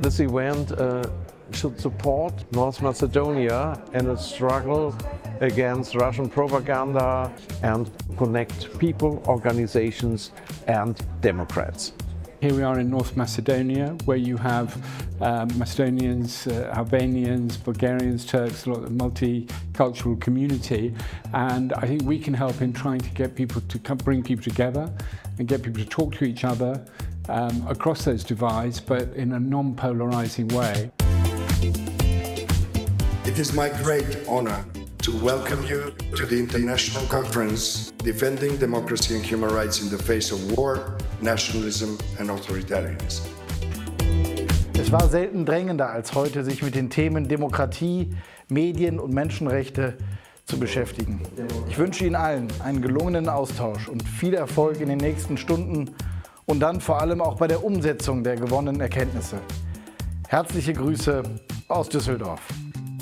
This event should support North Macedonia in its struggle against Russian propaganda and connect people, organizations and Democrats. Here we are in North Macedonia, where you have Macedonians, Albanians, Bulgarians, Turks, a lot of multicultural community, and I think we can help in trying to get people to bring people together and get people to talk to each other across those divides, but in a non-polarizing way. It is my great honor to welcome you to the International Conference Defending Democracy and Human Rights in the Face of War, Nationalism and Authoritarianism. Es war selten drängender als heute, sich mit den Themen Demokratie, Medien und Menschenrechte zu beschäftigen. Ich wünsche Ihnen allen einen gelungenen Austausch und viel Erfolg in den nächsten Stunden und dann vor allem auch bei der Umsetzung der gewonnenen Erkenntnisse. Herzliche Grüße aus Düsseldorf.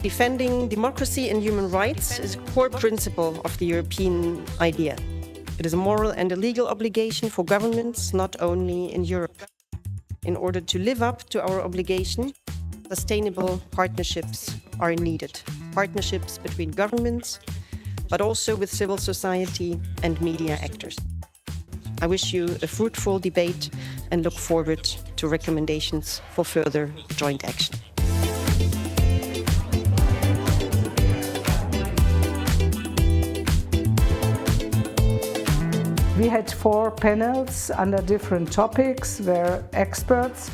Defending democracy and human rights is a core principle of the European idea. It is a moral and a legal obligation for governments, not only in Europe. In order to live up to our obligation, sustainable partnerships are needed. Partnerships between governments, but also with civil society and media actors. I wish you a fruitful debate and look forward to recommendations for further joint action. We had 4 panels under different topics where experts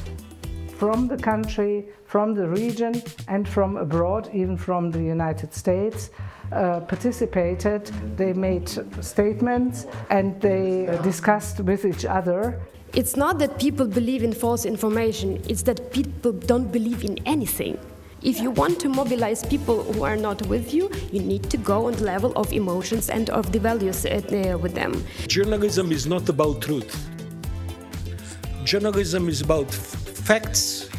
from the country, from the region and from abroad, even from the United States, participated. They made statements and they discussed with each other. It's not that people believe in false information, it's that people don't believe in anything. If you want to mobilize people who are not with you, you need to go on the level of emotions and of the values with them. Journalism is not about truth. Journalism is about facts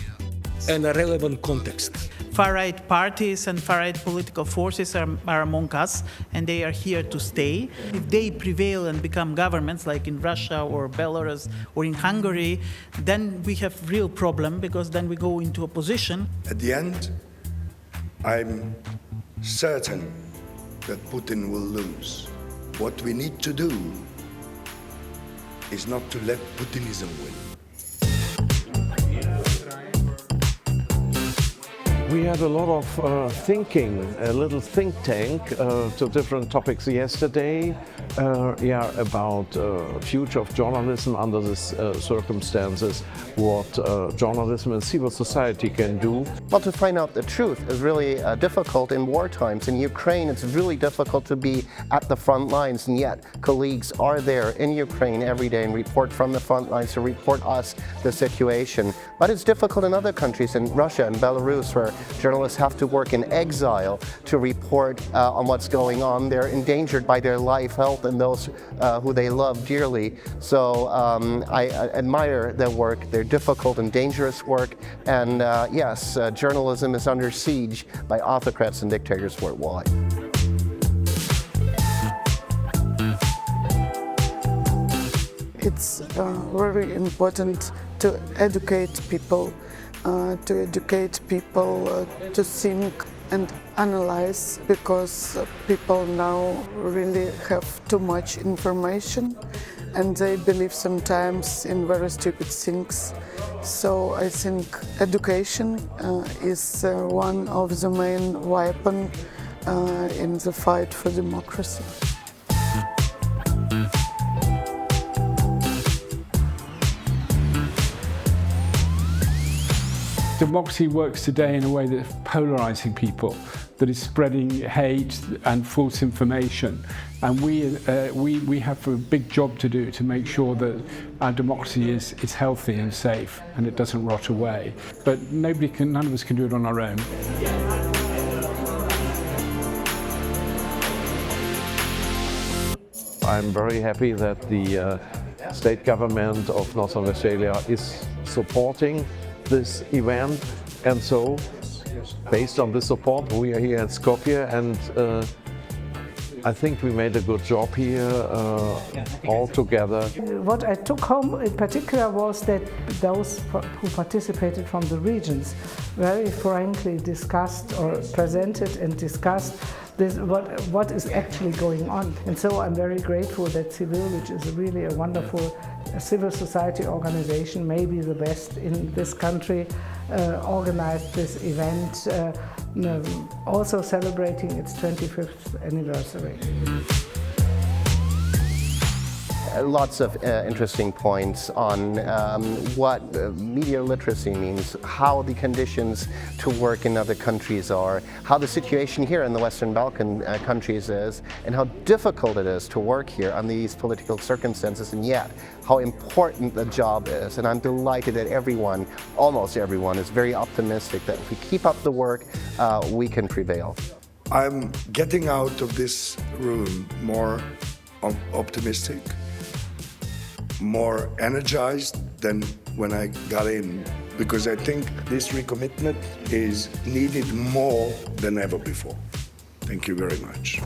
and a relevant context. Far-right parties and far-right political forces are among us, and they are here to stay. If they prevail and become governments, like in Russia or Belarus or in Hungary, then we have real problem, because then we go into opposition. At the end, I'm certain that Putin will lose. What we need to do is not to let Putinism win. We had a lot of thinking, a little think tank to different topics yesterday. About future of journalism under these circumstances, what journalism and civil society can do. Well, to find out the truth is really difficult in war times. In Ukraine, it's really difficult to be at the front lines, and yet colleagues are there in Ukraine every day and report from the front lines to report us the situation. But it's difficult in other countries, in Russia and Belarus, where journalists have to work in exile to report on what's going on. They're endangered by their life, health, and those who they love dearly. So I admire their work, their difficult and dangerous work. And yes, journalism is under siege by autocrats and dictators worldwide. It's very important to educate people, to think and analyze, because people now really have too much information and they believe sometimes in very stupid things. So I think education is one of the main weapons in the fight for democracy. Democracy works today in a way that's polarizing people, that is spreading hate and false information. And we have a big job to do to make sure that our democracy is healthy and safe and it doesn't rot away. But none of us can do it on our own. I'm very happy that the state government of North Rhine-Westphalia is supporting this event, and so based on this support we are here at Skopje, and I think we made a good job here all together. What I took home in particular was that those who participated from the regions very frankly discussed or presented and discussed what is actually going on. And so I'm very grateful that Civil, which is really a wonderful civil society organization, maybe the best in this country, organized this event, also celebrating its 25th anniversary. Lots of interesting points on what media literacy means, how the conditions to work in other countries are, how the situation here in the Western Balkan countries is, and how difficult it is to work here under these political circumstances, and yet how important the job is. And I'm delighted that everyone, almost everyone, is very optimistic that if we keep up the work, we can prevail. I'm getting out of this room more optimistic, more energized than when I got in, because I think this recommitment is needed more than ever before. Thank you very much.